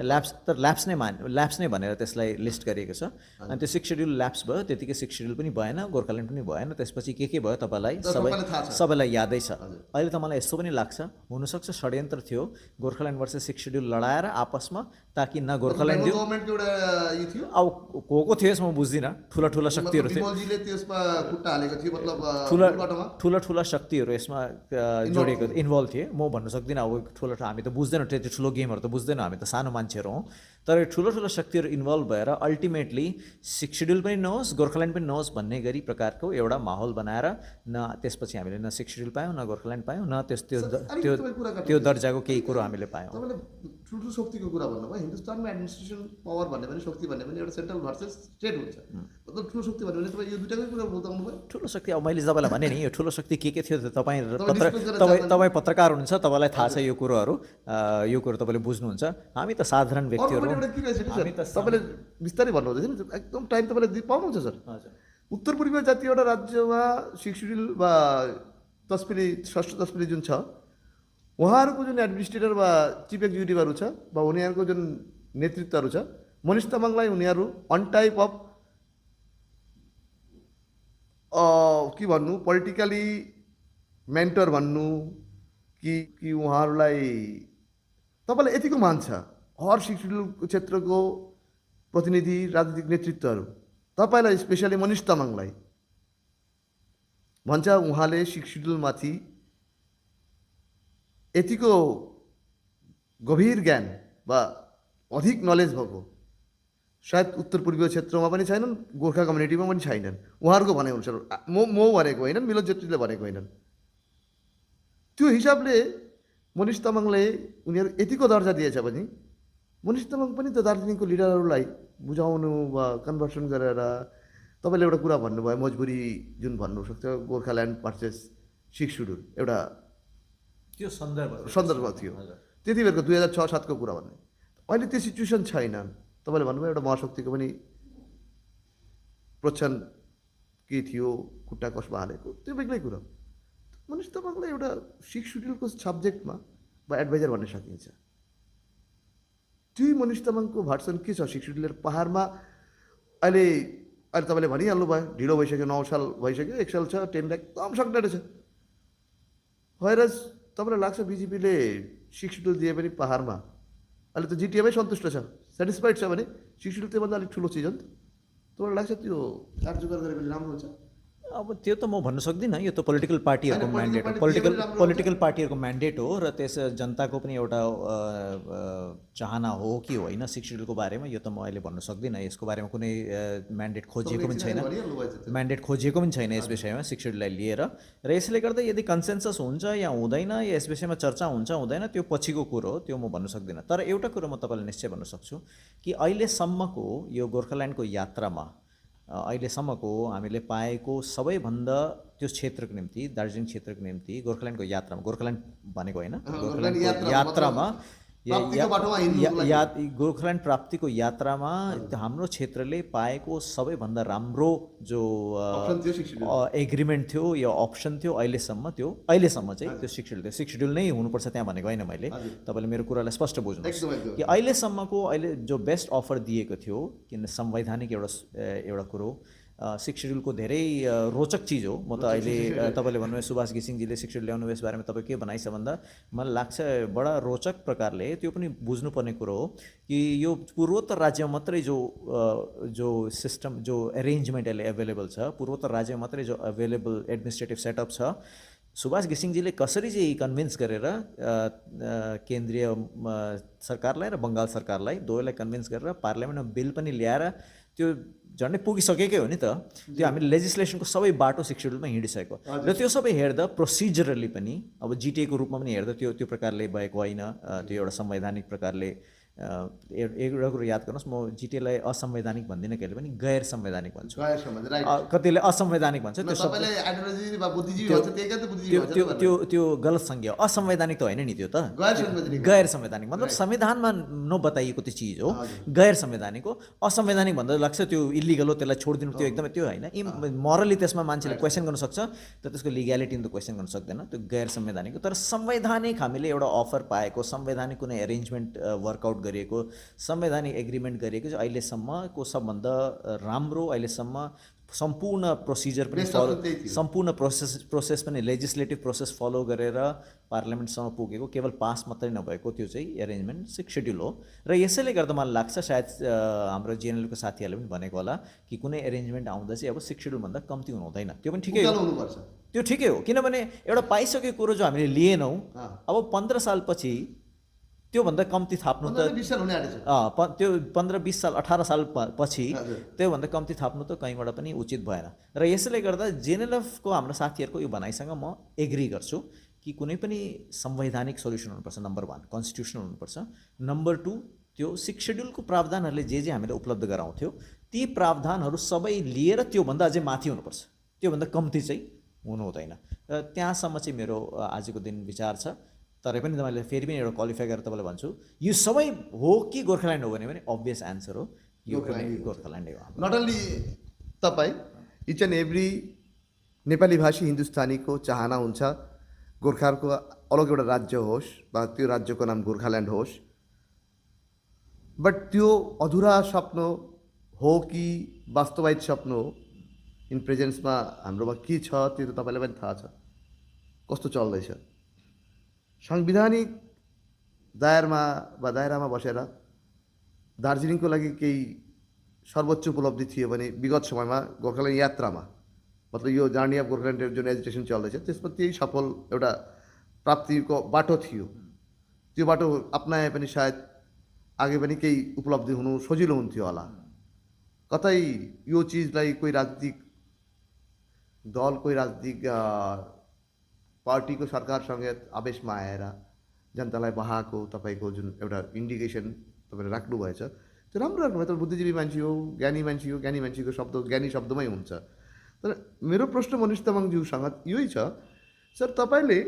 ल्याप्स नै भनेर त्यसलाई लिस्ट गरिएको छ। अनि त्यो 6 सेड्युल ल्याप्स भयो, त्यतिकै 6 सेड्युल पनि भएन, गोर्खाल्यान्ड पनि भएन। त्यसपछि के भयो तपाईँलाई सबैलाई यादै छ। अहिले त मलाई यस्तो पनि लाग्छ हुनसक्छ षड्यन्त्र थियो गोर्खाल्यान्ड वर्सेस 6 सेड्युल लडाएर आपसमा, ताकि न गोर्खाल्यान्ड अब को थियो यसमा बुझ्दिनँ, ठुला शक्तिहरू थियो, ठुला शक्तिहरू यसमा जोडिएको इन्भल्भ थिए। म भन्न सक्दिनँ अब ठुलो, हामी त बुझ्दैनौँ, त्यति ठुलो गेमहरू त बुझ्दैनौँ, हामी त सानो मान्छेहरू हौँ। तर ठुलो शक्तिहरू इन्भल्भ भएर अल्टिमेटली 6 सेड्युल पनि नहोस्, गोर्खाल्यान्ड पनि नहोस् भन्ने गरी प्रकारको एउटा माहौल बनाएर न त्यसपछि हामीले न 6 सेड्युल पायौँ, न गोर्खाल्यान्ड पायौँ, न त्यो दर्जाको केही कुरो हामीले पायौँ। ठुलो शक्तिको कुरा भन्नुभयो, हिन्दुस्तानमा एडमिनिस्ट्रेसन पावर भन्ने पनि शक्ति भन्ने पनि एउटा सेन्ट्रल भर्सेस स्टेट हुन्छ। मतलब ठुलो शक्ति भन्ने भने तपाईँ यो दुईटाकै कुरा बताउनु भयो। ठुलो शक्ति अब मैले तपाईँलाई भने नि यो ठुलो शक्ति के थियो तपाईँ पत्रकार हुनुहुन्छ, तपाईँलाई थाहा छ यो कुरोहरू, यो कुरो तपाईँले बुझ्नुहुन्छ। हामी त साधारण व्यक्तिहरू, तपाईँले बिस्तारै भन्नुहुँदैछ नि, एकदम टाइम तपाईँले पाउनुहुन्छ सर। उत्तर पूर्वीय जातीय एउटा राज्यमा 6 सेड्युल वा षष्ठ तस्पिली जुन छ, उहाँहरूको जुन एडमिनिस्ट्रेटर वा चिफ एक्जिक्युटिभहरू छ वा उनीहरूको जुन नेतृत्वहरू छ, मनिष तामाङलाई उनीहरू अन टाइप अफ के भन्नु, पोलिटिकली मेन्टर भन्नु कि उहाँहरूलाई तपाईँलाई यतिको मान्छ हर 6 सेड्युल क्षेत्रको प्रतिनिधि राजनीतिक नेतृत्वहरू तपाईँलाई, स्पेसली मनिष तामाङलाई भन्छ उहाँले 6 सेड्युलमाथि यतिको गभीर ज्ञान वा अधिक नलेज भएको सायद उत्तर पूर्वीय क्षेत्रमा पनि छैनन्, गोर्खा कम्युनिटीमा पनि छैनन्। उहाँहरूको भनाइअनुसार, म भनेको होइनन्, मिलन जेट्टीले भनेको होइनन्। त्यो हिसाबले मनिष तामाङले उनीहरू यतिको दर्जा दिएछ भने मनिष तामाङ पनि त दार्जिलिङको लिडरहरूलाई बुझाउनु वा कन्भर्सन गरेर, तपाईँले एउटा कुरा भन्नुभयो मजबुरी जुन भन्नु सक्छ गोर्खाल्यान्ड भर्सेस 6 सेड्युल, एउटा त्यो सन्दर्भ थियो त्यति बेरको 2006-07को कुरा भन्ने। अहिले त्यो सिचुएसन छैन। तपाईँले भन्नुभयो एउटा महाशक्तिको पनि प्रोत्साहन के थियो, खुट्टा कसमा हालेको, त्यो बेग्लै कुरा। मनिष तामाङलाई एउटा 6 सेड्युलको सब्जेक्टमा वा एडभाइजर भन्न सकिन्छ। त्यही मनिष तामाङको भर्सन के छ 6 सेड्युल पहाडमा अहिले तपाईँले भनिहाल्नु भयो, ढिलो भइसक्यो, 9 साल भइसक्यो, 1 साल छ, 10 लाख एकदम सक्नेट छ। भएर तपाईँलाई लाग्छ बिजेपीले 6 सेड्युल दिए पनि पहाडमा अहिले त जिटिएमै सन्तुष्ट छ, सेटिस्फाइड छ भने 6 सेड्युल त्योभन्दा अलिक ठुलो चिज हो नि त। तपाईँलाई लाग्छ त्यो कारजुगार गरे पनि राम्रो हुन्छ? अब त्यो त म भन्न सक्दिनँ, यो त पोलिटिकल पार्टीहरूको होइन, म्यान्डेट हो, पोलिटिकल पार्टी पोलिटिकल पार्टीहरूको म्यान्डेट हो र त्यस जनताको पनि एउटा चाहना हो कि होइन सिक्स सेड्युलको बारेमा, यो त म अहिले भन्न सक्दिनँ। यसको बारेमा कुनै म्यान्डेट खोजिएको पनि छैन, भनिहाल्नु भएछ त्यो। म्यान्डेट खोजिएको पनि छैन यस विषयमा सिक्स सेड्युललाई लिएर। र यसले गर्दा यदि कन्सेन्सस हुन्छ या हुँदैन या यस विषयमा चर्चा हुन्छ हुँदैन त्यो पछिको कुरो हो, त्यो म भन्न सक्दिनँ। तर एउटा कुरो म तपाईँलाई निश्चय भन्न सक्छु कि अहिलेसम्मको यो गोर्खाल्यान्डको यात्रामा अहिलेसम्मको हामीले पाएको सबैभन्दा त्यो क्षेत्रको निम्ति, दार्जिलिङ क्षेत्रको निम्ति गोर्खाल्यान्डको यात्रामा, गोर्खाल्यान्ड भनेको होइन, गोर्खाल्यान्डको यात्रामा गोर्खाल्यान्ड प्राप्तिको यात्रामा हाम्रो क्षेत्रले पाएको सबैभन्दा राम्रो जो एग्रिमेन्ट थियो या अप्सन थियो अहिलेसम्म चाहिँ त्यो सिक्स सेड्युल थियो। सिक्स सेड्युल नै हुनुपर्छ त्यहाँ भनेको होइन मैले, तपाईँले मेरो कुरालाई स्पष्ट बुझ्नुहोस् कि अहिलेसम्मको अहिले जो बेस्ट अफर दिएको थियो, किन संवैधानिक एउटा कुरो सिक्स सेड्युलको धेरै रोचक चिज हो। म त अहिले तपाईँले भन्नुभयो सुभाष घिसिङजीले सिक्स सेड्युल ल्याउनु यस बारेमा तपाईँ के भनाइछ भन्दा मलाई लाग्छ बडा रोचक प्रकारले त्यो पनि बुझ्नुपर्ने कुरो हो कि यो पूर्वोत्तर राज्यमा मात्रै जो सिस्टम, जो एरेन्जमेन्ट अहिले एभाइलेबल छ, पूर्वोत्तर राज्यमा मात्रै जो एभाइलेबल एडमिनिस्ट्रेटिभ सेटअप छ, सुभाष घिसिङजीले कसरी चाहिँ कन्भिन्स गरेर केन्द्रीय सरकारलाई र बङ्गाल सरकारलाई दुवैलाई कन्भिन्स गरेर पार्लियामेन्टमा बिल पनि ल्याएर त्यो झन्डै पुगिसकेकै हो नि त। त्यो हामीले लेजिस्लेसनको सबै बाटो सिक्स सेड्युलमा हिँडिसकेको र त्यो सबै हेर्दा प्रोसिजरली पनि अब जिटिएको रूपमा पनि हेर्दा त्यो प्रकारले भएको होइन, त्यो एउटा संवैधानिक प्रकारले। एउटा कुरो याद गर्नुहोस्, म जिटिएलाई असंवैधानिक भन्दिनँ, कहिले पनि गैर संवैधानिक भन्छु। कतिले असंवैधानिक भन्छ, त्यो गलत संज्ञा हो। असंवैधानिक त होइन नि, त्यो त गैर संवैधानिक मतलब संविधानमा नबताइएको त्यो चिज हो, गैर संवैधानिक हो। असंवैधानिक भन्दा लाग्छ त्यो इलिगल हो, त्यसलाई छोडिदिनु, त्यो एकदमै त्यो होइन। मोरली त्यसमा मान्छेले क्वेसन गर्न सक्छ, तर त्यसको लिग्यालिटी त क्वेसन गर्न सक्दैन, त्यो गैर संवैधानिक हो। तर संवैधानिक हामीले एउटा अफर पाएको, संवैधानिक कुनै एरेन्जमेन्ट वर्कआउट गरिएको, संवैधानिक एग्रिमेन्ट गरिएको चाहिँ अहिलेसम्मको सबभन्दा राम्रो, अहिलेसम्म सम्पूर्ण प्रोसिजर पनि फलो, सम्पूर्ण प्रोसेस पनि लेजिस्लेटिभ प्रोसेस फलो गरेर पार्लियामेन्टसम्म पुगेको, केवल पास मात्रै नभएको त्यो चाहिँ एरेन्जमेन्ट सिक्स सेड्युल हो। र यसैले गर्दा मलाई लाग्छ सायद हाम्रो जिएनएलको साथीहरूले पनि भनेको होला कि कुनै एरेन्जमेन्ट आउँदा चाहिँ अब सिक्स सेड्युलभन्दा कम्ती हुनु हुँदैन। त्यो पनि ठिकै हो, त्यो ठिकै हो, किनभने एउटा पाइसकेको कुरो जो हामीले लिएनौँ, अब 15 सालपछि त्योभन्दा कम्ती थाप्नु त त्यो 15-20 साल 18 साल पछि त्योभन्दा कम्ती थाप्नु त कहीँबाट पनि उचित भएन। र यसैले गर्दा जेएनएलएफको हाम्रो साथीहरूको यो भनाइसँग म एग्री गर्छु कि कुनै पनि संवैधानिक सोल्युसन हुनुपर्छ। नम्बर 1 कन्स्टिट्युसनल हुनुपर्छ, नम्बर 2 त्यो सिक्स सेड्युलको प्रावधानहरूले जे हामीले उपलब्ध गराउँथ्यो ती प्रावधानहरू सबै लिएर त्योभन्दा अझै माथि हुनुपर्छ, त्योभन्दा कम्ती चाहिँ हुनु हुँदैन। र त्यहाँसम्म चाहिँ मेरो आजको दिन विचार छ। तरै पनि तपाईँले फेरि पनि एउटा क्वालिफाई गरेर तपाईँलाई भन्छु, यो सबै हो कि गोर्खाल्यान्ड हो भने अभियस एन्सर हो, यो गोर्खाल्यान्डै हो। नट ओन्ली तपाईँ, इच एन्ड एभ्री नेपाली भाषी हिन्दुस्तानीको चाहना हुन्छ गोर्खाहरूको अलग एउटा राज्य होस् वा त्यो राज्यको नाम गोर्खाल्यान्ड होस्। बट त्यो अधुरा सपनो हो कि वास्तविक सपनो हो, इन प्रेजेन्समा हाम्रोमा के छ त्यो त तपाईँलाई पनि थाहा छ कस्तो चल्दैछ। सांविधानिक दायरामा बसेर दार्जिलिङको लागि केही सर्वोच्च उपलब्धि थियो भने विगत समयमा गोर्खाल्यान्ड यात्रामा, मतलब यो जर्नी अफ गोर्खाल्यान्ड जुन एजिटेसन चल्दैछ त्यसमा त्यही सफल एउटा प्राप्तिको बाटो थियो। त्यो बाटो अपनाए पनि सायद आगे पनि केही उपलब्धि हुनु सजिलो हुन्थ्यो होला। कतै यो चिजलाई कोही राजनीतिक दल, कोही राजनीतिक पार्टीको सरकारसँग आवेशमा आएर जनतालाई बहाएको तपाईँको जुन एउटा इन्डिकेसन तपाईँले राख्नुभएछ त्यो राम्रो राख्नुभयो। तर बुद्धिजीवी मान्छे हो, ज्ञानी मान्छे हो, ज्ञानी मान्छेको शब्द ज्ञानी शब्दमै हुन्छ। तर मेरो प्रश्न मनिष तामाङज्यूसँग यही छ, सर तपाईँले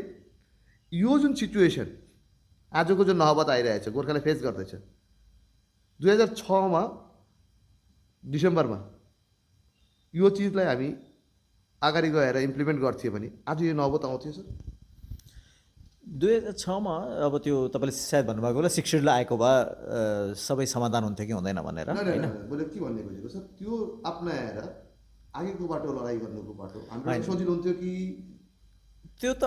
यो जुन सिचुएसन आजको जुन नहबत आइरहेछ गोर्खाले फेस गर्दैछ, 2006 डिसेम्बरमा यो चिजलाई हामी अगाडि गएर इम्प्लिमेन्ट गर्थ्यो भने आज यो नहबत आउँथ्यो सर? 2006 अब त्यो तपाईँले सायद भन्नुभएको होला सिक्स सेड्युल आएको भए सबै समाधान हुन्थ्यो कि हुँदैन भनेर, होइन? मैले के भन्ने खोजेको सर, त्यो अप्नाएर अघिको बाटो लडाइँ गर्नुको बाटो हाम्रो सजिलो हुन्थ्यो कि त्यो त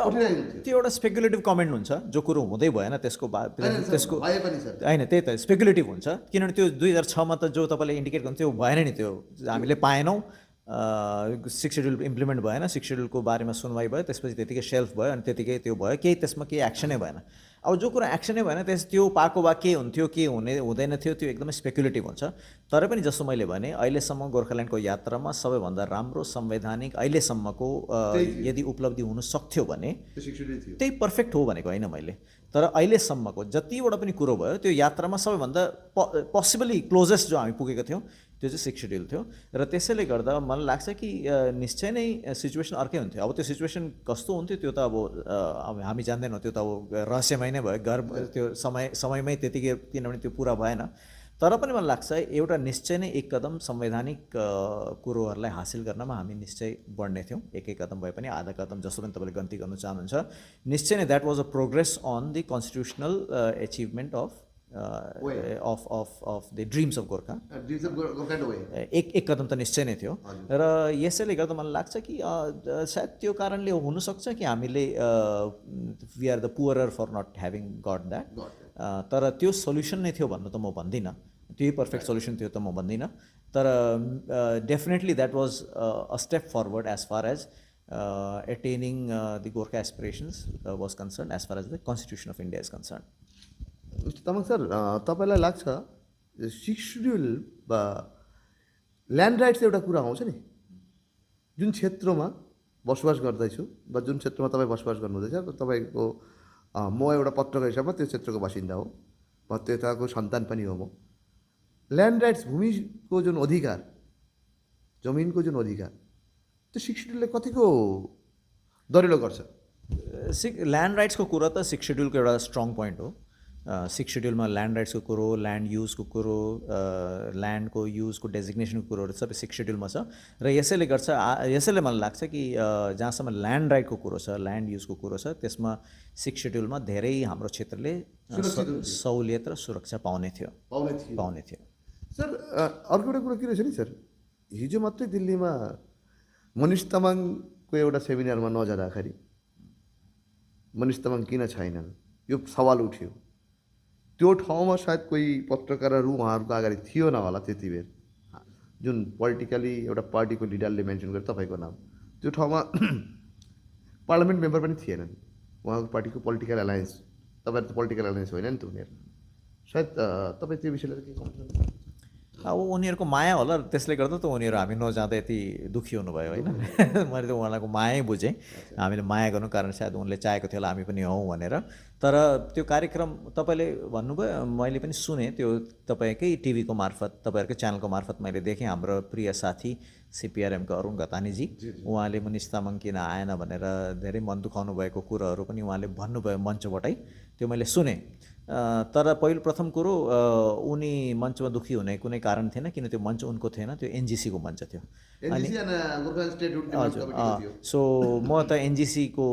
त्यो एउटा स्पेकुलेटिभ कमेन्ट हुन्छ, जो कुरो हुँदै भएन त्यसको होइन, त्यही त स्पेकुलेटिभ हुन्छ। किनभने त्यो 2006 त जो तपाईँले इन्डिकेट गर्नु त्यो भएन नि, त्यो हामीले पाएनौँ, सिक्स सेड्युल इम्प्लिमेन्ट भएन, सिक्स सेड्युलको बारेमा सुनवाई भयो, त्यसपछि त्यतिकै सेल्फ भयो अनि त्यतिकै त्यो भयो, केही त्यसमा केही एक्सनै भएन। अब जो कुरा एक्सनै भएन त्यो पाएको भए के हुन्थ्यो के हुँदैन थियो त्यो एकदमै स्पेकुलेटिभ हुन्छ। तर पनि जस्तो मैले भने अहिलेसम्म गोर्खाल्यान्डको यात्रामा सबैभन्दा राम्रो संवैधानिक अहिलेसम्मको यदि उपलब्धि हुन सक्थ्यो भने त्यही पर्फेक्ट हो भनेको होइन मैले, तर अहिलेसम्मको जतिवटा पनि कुरो भयो त्यो यात्रामा सबैभन्दा पोसिबली क्लोजेस्ट जो हामी पुगेको थियौँ त्यो चाहिँ सिक्स सेड्युल थियो। र त्यसैले गर्दा मलाई लाग्छ कि निश्चय नै सिचुएसन अर्कै हुन्थ्यो। अब त्यो सिचुएसन कस्तो हुन्थ्यो त्यो त अब हामी जान्दैनौँ, त्यो त अब रहस्यमय नै भयो, त्यो समयमै त्यतिकै, किनभने त्यो पुरा भएन। तर पनि मलाई लाग्छ एउटा निश्चय नै एक कदम संवैधानिक कुरोहरूलाई हासिल गर्नमा हामी निश्चय बढ्ने थियौँ, एक कदम भए पनि आधा कदम जस्तो पनि तपाईँले गन्ती गर्नु चाहनुहुन्छ। निश्चय नै that was a progress on the constitutional achievement of the dreams of Gorkha. एक कदम त निश्चय नै थियो। र यसैले गर्दा मलाई लाग्छ कि सायद त्यो कारणले हुनसक्छ कि हामीले we are the poorer for not having got that. तर त्यो सोल्युसन नै थियो भन्नु त म भन्दिनँ, त्यही पर्फेक्ट सोल्युसन थियो त म भन्दिनँ। तर definitely that was a step forward as far as attaining the Gorkha aspirations was concern, as far as the constitution of India is concern. Tamang sir, तपाईँलाई लाग्छ सिक्स सेड्युल वा ल्यान्ड राइट्स एउटा कुरा आउँछ नि, जुन क्षेत्रमा बसोबास गर्दैछु वा जुन क्षेत्रमा तपाईँ बसोबास गर्नुहुँदैछ, तपाईँको म एउटा पत्रकार हिसाबमा त्यो क्षेत्रको बासिन्दा हो, म त्यताको सन्तान पनि हो। म ल्यान्ड राइट्स, भूमिको जुन अधिकार, जमिनको जुन अधिकार, त्यो सिक्स सेड्युलले कतिको दरिलो गर्छ? ल्यान्ड राइट्सको कुरा त सिक्स सेड्युलको एउटा स्ट्रङ पोइन्ट हो। सिक्स सेड्युलमा ल्यान्ड राइट्सको कुरो, ल्यान्ड युजको कुरो, ल्यान्डको युजको डेजिग्नेसनको कुरोहरू सबै सिक्स सेड्युलमा छ। र यसैले मलाई लाग्छ कि जहाँसम्म ल्यान्ड राइटको कुरो छ, ल्यान्ड युजको कुरो छ, त्यसमा सिक्स सेड्युलमा धेरै हाम्रो क्षेत्रले सहुलियत र सुरक्षा पाउने थियो। सर, अर्को एउटा कुरो के रहेछ नि सर, हिजो मात्रै दिल्लीमा मनिष तामाङको एउटा सेमिनारमा नजाँदाखेरि मनिष तामाङ किन छैनन् यो सवाल उठ्यो। त्यो ठाउँमा सायद कोही पत्रकारहरू उहाँहरूको अगाडि थियो न होला त्यति बेर, जुन पोलिटिकली एउटा पार्टीको लिडरले मेन्सन गरे तपाईँको नाम, त्यो ठाउँमा पार्लियामेन्ट मेम्बर पनि थिएनन्, उहाँको पार्टीको पोलिटिकल एलायन्स, तपाईँहरू त पोलिटिकल एलायन्स होइन नि त उनीहरू, सायद तपाईँ त्यो विषयलाई के भन्नुहुन्छ? अब उनीहरूको माया होला, त्यसले गर्दा त उनीहरू हामी नजाँदा यति दुःखी हुनुभयो होइन। मैले त उहाँलाई मायै बुझेँ, हामीले माया गर्नु कारण सायद उनले चाहेको थियो होला हामी पनि हौँ भनेर। तर त्यो कार्यक्रम तपाईँले भन्नुभयो, मैले पनि सुनेँ, त्यो तपाईँकै टिभीको मार्फत, तपाईँहरूकै च्यानलको मार्फत मैले देखेँ। हाम्रो प्रिय साथी सिपिआरएमका अरुण घतानीजी, उहाँले मनिष तामाङ किन आएन भनेर धेरै मन दुखाउनु भएको कुरोहरू पनि उहाँले भन्नुभयो मञ्चबाटै, त्यो मैले सुनेँ। तर प्रथम कुरो, उनी मञ्चमा दुःखी हुने कुनै कारण थिएन, किन त्यो मञ्च उनको थिएन, त्यो एनजिसीको मञ्च थियो। अनि हजुर, सो म त एनजिसीको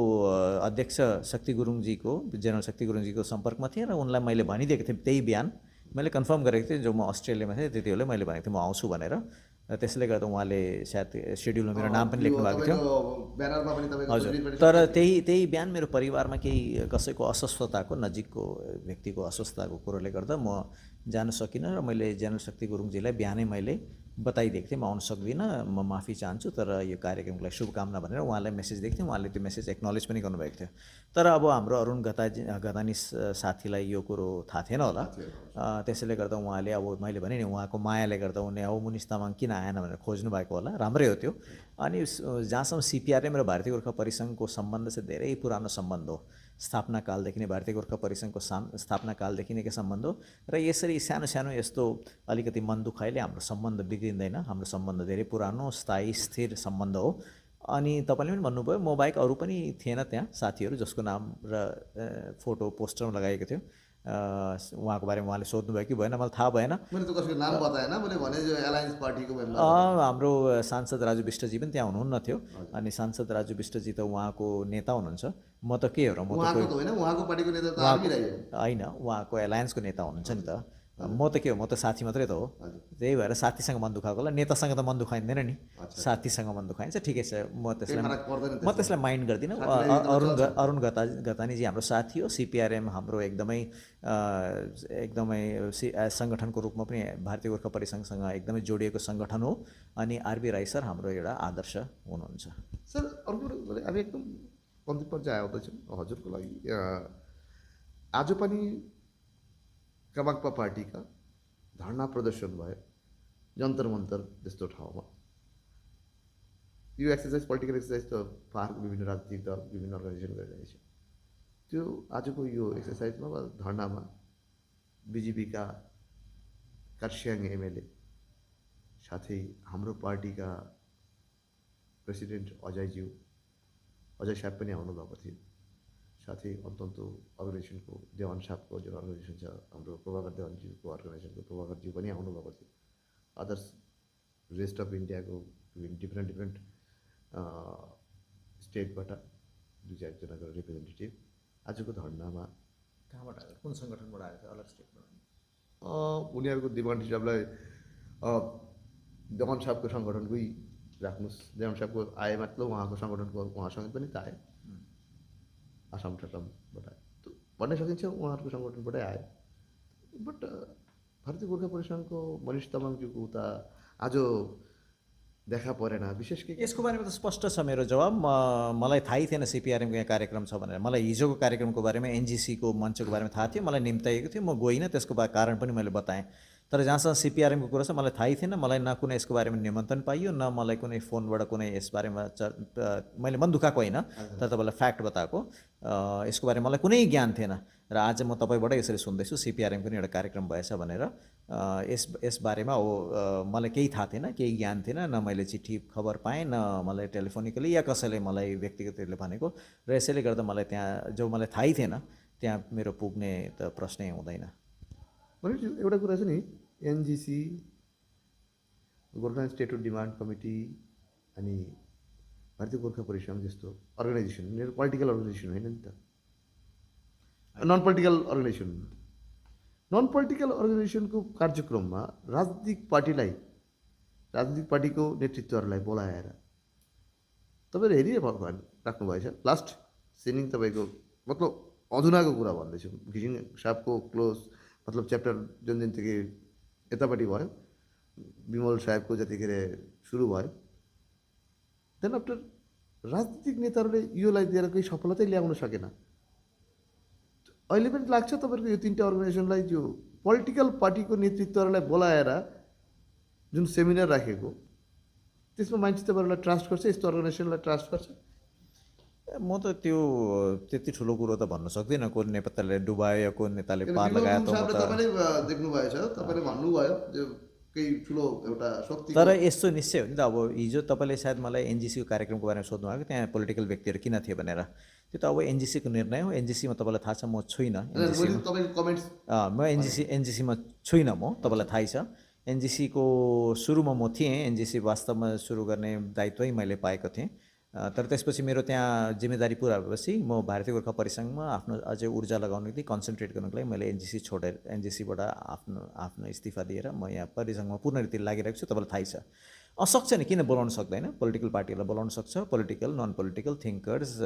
अध्यक्ष शक्ति गुरुङजीको, जेनरल शक्ति गुरुङजीको सम्पर्कमा थिएँ र उनलाई मैले भनिदिएको थिएँ, त्यही बिहान मैले कन्फर्म गरेको थिएँ, जो म अस्ट्रेलियामा थिएँ त्यति बेला मैले भनेको थिएँ म आउँछु भनेर। त्यसले गर्दा उहाँले सायद सेड्युलमा मेरो नाम पनि लेख्नु भएको थियो। हजुर, तर त्यही बिहान मेरो परिवारमा केही कसैको अस्वस्थताको, नजिकको व्यक्तिको अस्वस्थताको कुरोले गर्दा म जान सकिनँ र मैले जेनरल शक्ति गुरुङजीलाई बिहानै मैले बताइदिएको थिएँ म आउन सक्दिनँ, म माफी चाहन्छु, तर यो कार्यक्रमको लागि शुभकामना भनेर उहाँलाई मेसेज दिएको थिएँ। उहाँले त्यो मेसेज एक्नोलेज पनि गर्नुभएको थियो। तर अब हाम्रो अरुण घतानी साथीलाई यो कुरो थाहा थिएन होला, त्यसैले गर्दा उहाँले, अब मैले भने नि उहाँको मायाले गर्दा उनले अब मनिष तामाङ किन आएन भनेर खोज्नु भएको होला, राम्रै हो त्यो। अनि जहाँसम्म सिपिआरएम र भारतीय गोर्खा परिसङ्घको सम्बन्ध चाहिँ धेरै पुरानो सम्बन्ध हो, स्थापना कालदेखि नै, भारतीय गोर्खा परिसङ्घको स्थापना कालदेखि नै के सम्बन्ध हो। र यसरी सानो सानो यस्तो अलिकति मन दुखाइले हाम्रो सम्बन्ध बिग्रिँदैन, हाम्रो सम्बन्ध धेरै पुरानो स्थायी स्थिर सम्बन्ध हो। अनि तपाईँले पनि भन्नुभयो, म बाहेक अरू पनि थिएन त्यहाँ साथीहरू जसको नाम र फोटो पोस्टरमा लगाएको थियो। उहाँको बारेमा उहाँले सोध्नुभयो कि भएन, मलाई थाहा भएन। हाम्रो सांसद राजु विष्टजी पनि त्यहाँ हुनुहुन्न थियो, अनि सांसद राजु विष्टजी त उहाँको नेता हुनुहुन्छ, म त के हो र, म त होइन, उहाँको एलायन्सको नेता हुनुहुन्छ नि त। म त के हो, म त साथी मात्रै त हो, त्यही भएर साथीसँग मन दुखाएको होला। नेतासँग त मन दुखाइँदैन नि, साथीसँग मन दुखाइन्छ, ठिकै छ, म त्यसलाई माइन्ड गर्दिनँ। अरुण गतानीजी हाम्रो साथी हो, सिपिआरएम हाम्रो एकदमै सङ्गठनको रूपमा पनि भारतीय गोर्खा परिसङ्घसँग एकदमै जोडिएको सङ्गठन हो। अनि आरबी राई सर हाम्रो एउटा आदर्श हुनुहुन्छ। सर अर्को हामी एकदम कम्ती पर्याय आउँदैछौँ हजुरको लागि। आज पनि कामाक्पा पार्टीका धरना प्रदर्शन भयो जन्तर मन्तर जस्तो ठाउँमा। यो एक्सर्साइज, पोलिटिकल एक्सर्साइज त पाहाडको विभिन्न राजनीतिक दल, विभिन्न अर्गनाइजेसन गरिरहेको छ। त्यो आजको यो एक्सर्साइजमा वा धरनामा बिजेपीका कार्स्याङ एमएलए साथै हाम्रो पार्टीका प्रेसिडेन्ट अजय साहब पनि आउनुभएको थियो। साथै अन्तन्तो अर्गनाइजेसनको देवान साहबको जुन अर्गनाइजेसन छ, हाम्रो प्रभाकर देवानज्यूको अर्गनाइजेसनको प्रभाकरज्यू पनि आउनुभएको थियो। अदर्स रेस्ट अफ इन्डियाको डिफ्रेन्ट स्टेटबाट 2-4जनाको रिप्रेजेन्टेटिभ आजको धरनामा कहाँबाट आयो, कुन सङ्गठनबाट आएको थियो, अलग स्टेटबाट? उनीहरूको डिमान्ड हिसाबलाई देवान साहबको सङ्गठनकै राख्नुहोस्। देवान साहबको आए मतलब उहाँको सङ्गठनको उहाँसँग पनि त आयो, आसाम ठटामबाट आयो भन्न सकिन्छ, उहाँहरूको सङ्गठनबाटै आयो। बट भारतीय गोर्खा परिसङ्घको मनिष तामाङज्यूको उता आज देखा परेन। विशेष के यसको बारेमा त स्पष्ट छ मेरो जवाब। मलाई थाहै थिएन सिपिआरएमको यहाँ कार्यक्रम छ भनेर। मलाई हिजोको कार्यक्रमको बारेमा, एनजिसीको मञ्चको बारेमा थाहा थियो, मलाई निम्ताइएको थियो, म गइनँ, त्यसको कारण पनि मैले बताएँ। तर जहाँसम्म सिपिआरएमको कुरा छ, मलाई थाहै थिएन। मलाई न कुनै यसको बारेमा निमन्त्रण पाइयो, न मलाई कुनै फोनबाट कुनै यस बारेमा मैले मन दुखाएको होइन, तर तपाईँलाई फ्याक्ट बताएको। यसको बारेमा मलाई कुनै ज्ञान थिएन र आज म तपाईँबाट यसरी सुन्दैछु सिपिआरएमको पनि एउटा कार्यक्रम भएछ भनेर। यस बारेमा मलाई केही थाहा थिएन, केही ज्ञान थिएन, न मैले चिठी खबर पाएँ, न मलाई टेलिफोनिकली या कसैले मलाई व्यक्तिगत रूपले भनेको। र यसैले गर्दा मलाई त्यहाँ जो मलाई थाहै थिएन त्यहाँ मेरो पुग्ने त प्रश्नै हुँदैन। भनेपछि एउटा कुरा छ नि, एनजिसी, गोर्खा स्टेट डिमान्ड कमिटी अनि भारतीय गोर्खा परिसङ्घ जस्तो अर्गनाइजेसन, यिनीहरू पोलिटिकल अर्गनाइजेसन होइन नि त, नन पोलिटिकल अर्गनाइजेसन। नन पोलिटिकल अर्गनाइजेसनको कार्यक्रममा राजनीतिक पार्टीको नेतृत्वहरूलाई बोलाएर तपाईँले राख्नु भएछ। लास्ट सिनिङ तपाईँको मतलब अधुनाको कुरा भन्दैछु, घिसिङ साहबको क्लोज मतलब च्याप्टर जुन दिनदेखि यतापट्टि भयो, विमल साहेबको जतिखेर सुरु भयो, देन आफ्टर राजनीतिक नेताहरूले योलाई दिएर केही सफलतै ल्याउन सकेन। अहिले पनि लाग्छ तपाईँको यो 3टा अर्गनाइजेसनलाई जो पोलिटिकल पार्टीको नेतृत्वहरूलाई बोलाएर जुन सेमिनार राखेको, त्यसमा मान्छे तपाईँहरूलाई ट्रस्ट गर्छ, यस्तो अर्गनाइजेसनलाई ट्रस्ट गर्छ? म त त्यो त्यति ठुलो कुरो त भन्न सक्दिनँ। को नेताले डुबायो या को नेताले पार लगायो त तपाईँले देख्नु भएछ, तपाईँले भन्नुभयो केही ठुलो एउटा शक्ति। तर यस्तो निश्चय हो नि त। अब हिजो तपाईँले सायद मलाई एनजिसीको कार्यक्रमको बारेमा सोध्नु भएको, त्यहाँ पोलिटिकल व्यक्तिहरू किन थिए भनेर। त्यो त अब एनजिसीको निर्णय हो। एनजिसीमा तपाईँलाई थाहा छ म छुइनँ, म एनजिसीमा छुइनँ, म तपाईँलाई थाहै छ। एनजिसीको सुरुमा म थिएँ, एनजिसी वास्तवमा सुरु गर्ने दायित्वै मैले पाएको थिएँ। तर त्यसपछि मेरो त्यहाँ जिम्मेदारी पुरा भएपछि म भारतीय गोर्खा परिसङ्घमा आफ्नो अझै ऊर्जा लगाउनको निम्ति कन्सन्ट्रेट गर्नको लागि मैले एनजिसी छोडेर, एनजिसीबाट आफ्नो इस्तिफा दिएर म यहाँ परिसङ्घमा पूर्ण रीतिले लागिरहेको छु। तपाईँलाई थाहै छ। सक्छ नि, किन बोलाउन सक्दैन? पोलिटिकल पार्टीहरूलाई बोलाउन सक्छ, political non political thinkers,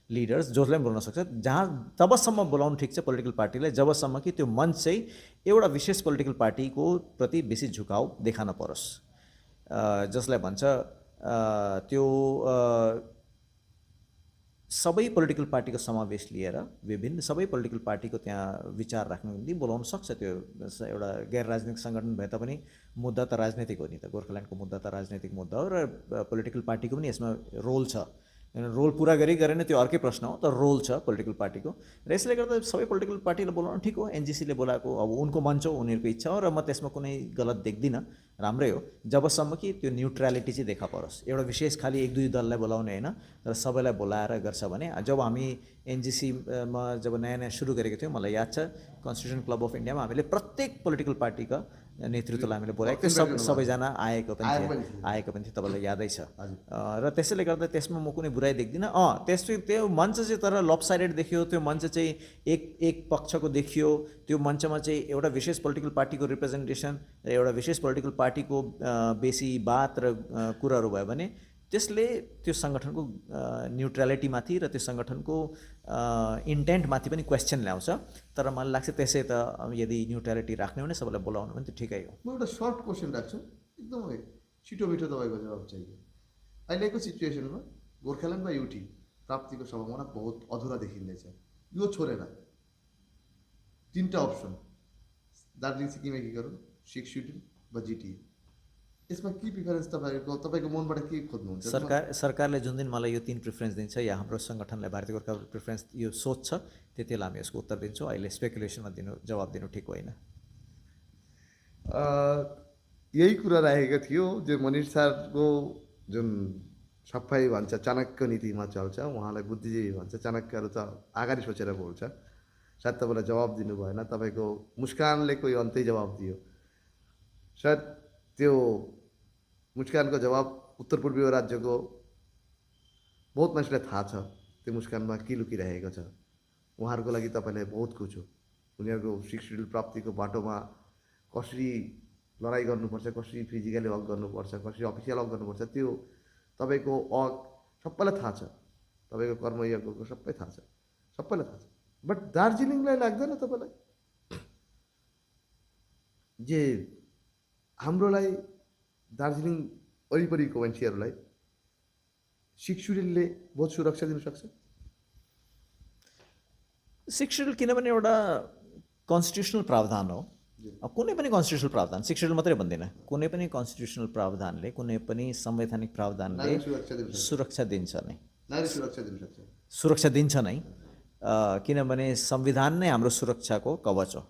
leaders, जसलाई पनि बोलाउन सक्छ। जहाँ तबसम्म बोलाउनु ठिक छ पोलिटिकल पार्टीलाई, जबसम्म कि त्यो मञ्च चाहिँ एउटा विशेष पोलिटिकल पार्टीको प्रति बेसी झुकाउ देखान परोस्, जसलाई भन्छ त्यो सबै पोलिटिकल पार्टीको समावेश लिएर विभिन्न सबै पोलिटिकल पार्टीको त्यहाँ विचार राख्नको निम्ति बोलाउन सक्छ। त्यो एउटा गैर राजनीतिक सङ्गठन भए तापनि मुद्दा त राजनीतिक हो नि त। गोर्खाल्यान्डको मुद्दा त राजनीतिक मुद्दा हो र पोलिटिकल पार्टीको पनि यसमा रोल छ। रोल पुरा गरेन त्यो अर्कै प्रश्न हो, तर रोल छ पोलिटिकल पार्टीको। र यसले गर्दा सबै पोलिटिकल पार्टीले बोलाउन ठिक हो। एनजिसीले बोलाएको अब उनको मञ्च हो, उनीहरूको इच्छा हो, र म त्यसमा कुनै गलत देख्दिनँ, राम्रै हो, जबसम्म कि त्यो न्युट्रालिटी चाहिँ देखा परोस्। एउटा विशेष खालि 1-2 दललाई बोलाउने होइन, तर सबैलाई बोलाएर गर्छ भने। जब हामी एनजिसीमा जब नयाँ सुरु गरेको थियौँ, मलाई याद छ कन्स्टिट्युसन क्लब अफ इन्डियामा हामीले प्रत्येक पोलिटिकल पार्टीका नेतृत्वलाई हामीले बोलाएको थियो सबैजना आएको पनि थियो तपाईँलाई यादै छ र त्यसैले गर्दा त्यसमा म कुनै बुराइ देख्दिनँ त्यो मञ्च चाहिँ तर लपसाइडेड देखियो त्यो मञ्च चाहिँ एक पक्षको देखियो त्यो मञ्चमा चाहिँ एउटा विशेष पोलिटिकल पार्टीको रिप्रेजेन्टेसन र एउटा विशेष पोलिटिकल पार्टीको बेसी बात र कुराहरू भयो भने त्यसले त्यो सङ्गठनको न्युट्रालिटीमाथि र त्यो सङ्गठनको इन्टेन्टमाथि पनि क्वेसन ल्याउँछ तर मलाई लाग्छ त्यसै त यदि न्युट्रालिटी राख्ने हो भने सबैलाई बोलाउनु पनि त्यो ठिकै हो। म एउटा सर्ट क्वेसन राख्छु एकदमै छिटो मिठो तपाईँको जवाब चाहियो। अहिलेको सिचुएसनमा गोर्खाल्यान्ड वा युटी प्राप्तिको सम्भावना बहुत अधुरा देखिँदैछ। यो छोडेर तिनवटा अप्सन दार्जिलिङ सिक्किम एकीकरण 6 सिड्युल वा जिटिए यसमा के प्रिफरेन्स तपाईँको मनबाट के खोज्नुहुन्छ? सरकारले जुन दिन मलाई यो 3 प्रिफरेन्स दिन्छ या हाम्रो सङ्गठनलाई भारतीय गोर्खा प्रिफरेन्स यो सोध्छ त्यति बेला हामी यसको उत्तर दिन्छौँ। अहिले स्पेकुलेसनमा जवाब दिनु ठिक होइन। यही कुरा राखेको थियो जो मनिष सरको जुन सफाइ भन्छ चाणक्य नीतिमा चल्छ, उहाँलाई बुद्धिजीवी भन्छ, चाणक्यहरू त अगाडि सोचेर बोल्छ। सायद तपाईँलाई जवाब दिनु भएन, तपाईँको मुस्कानले कोही अन्तै जवाब दियो। सायद त्यो मुस्कानको जवाब उत्तर पूर्वीय राज्यको बहुत मान्छेलाई थाहा छ त्यो मुस्कानमा के लुकिरहेको छ। उहाँहरूको लागि तपाईँले बहुत कुछ हो। उनीहरूको 6 सिड्युल प्राप्तिको बाटोमा कसरी लडाइँ गर्नुपर्छ, कसरी फिजिकली वर्क गर्नुपर्छ, कसरी अफिसियल वर्क गर्नुपर्छ त्यो तपाईँको सबैलाई थाहा छ। तपाईँको कर्मयोगको सबै थाहा छ, सबैलाई थाहा छ। बट दार्जिलिङलाई लाग्दैन तपाईँलाई जे हाम्रोलाई दार्जिलिङ वरिपरिको मान्छेहरूलाई 6 सिड्युलले बहुत सुरक्षा दिन सक्छ? 6 सिड्युल किनभने एउटा कन्स्टिट्युसनल प्रावधान हो। कुनै पनि कन्स्टिट्युसनल प्रावधान 6 सिड्युल मात्रै भन्दैन, कुनै पनि कन्स्टिट्युसनल प्रावधानले कुनै पनि संवैधानिक प्रावधानले सुरक्षा दिन्छ नै, सुरक्षा दिन्छ नै। किनभने संविधान नै हाम्रो सुरक्षाको कवच हो।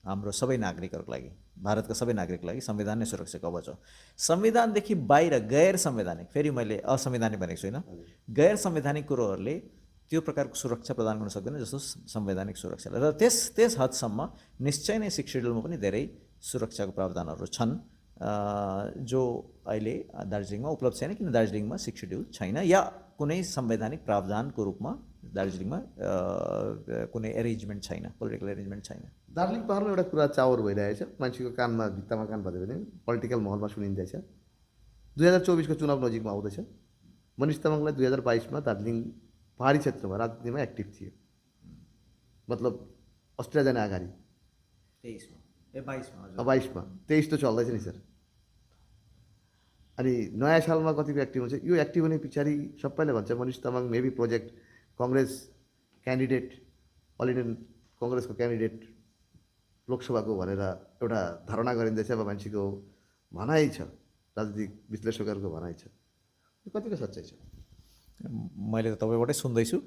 हाम्रो सबै नागरिकहरूको लागि, भारतका सबै नागरिकको लागि संविधान नै सुरक्षा कवच हो। संविधानदेखि बाहिर गैर संवैधानिक, फेरि मैले असंवैधानिक भनेको छुइनँ, गैर संवैधानिक कुरोहरूले त्यो प्रकारको सुरक्षा प्रदान गर्न सक्दैन जस्तो संवैधानिक सुरक्षाले। र त्यस हदसम्म निश्चय नै 6 सिड्युलमा पनि धेरै सुरक्षाको प्रावधानहरू छन् जो अहिले दार्जिलिङमा उपलब्ध छैन। किन दार्जिलिङमा 6 सिड्युल छैन या कुनै संवैधानिक प्रावधानको रूपमा दार्जिलिङमा कुनै एरेन्जमेन्ट छैन, पोलिटिकल एरेन्जमेन्ट छैन। दार्जिलिङ पहाडमा एउटा कुरा चावर भइरहेछ, मान्छेको कानमा भित्तामा कान बज्यो भने पोलिटिकल महलमा सुनिँदैछ। 2024को चुनाव नजिकमा आउँदैछ। मनिष तामाङलाई 2022मा दार्जिलिङ पहाडी क्षेत्रमा राजनीतिमा एक्टिभ थियो, मतलब अस्ट्रेलिया जाने अगाडि 22मा 23 त चल्दैछ नि सर। अनि नयाँ सालमा कतिको एक्टिभ हुन्छ? यो एक्टिभ हुने पछाडि सबैले भन्छ Manish Tamang maybe project Congress candidate, all Indian कङ्ग्रेसको क्यान्डिडेट लोकसभाको भनेर एउटा धारणा गरिँदैछ। अब मान्छेको भनाइ छ, राजनीतिक विश्लेषकहरूको भनाइ छ, यो कतिको सच्चाइ छ? मैले त तपाईँबाटै सुन्दैछु।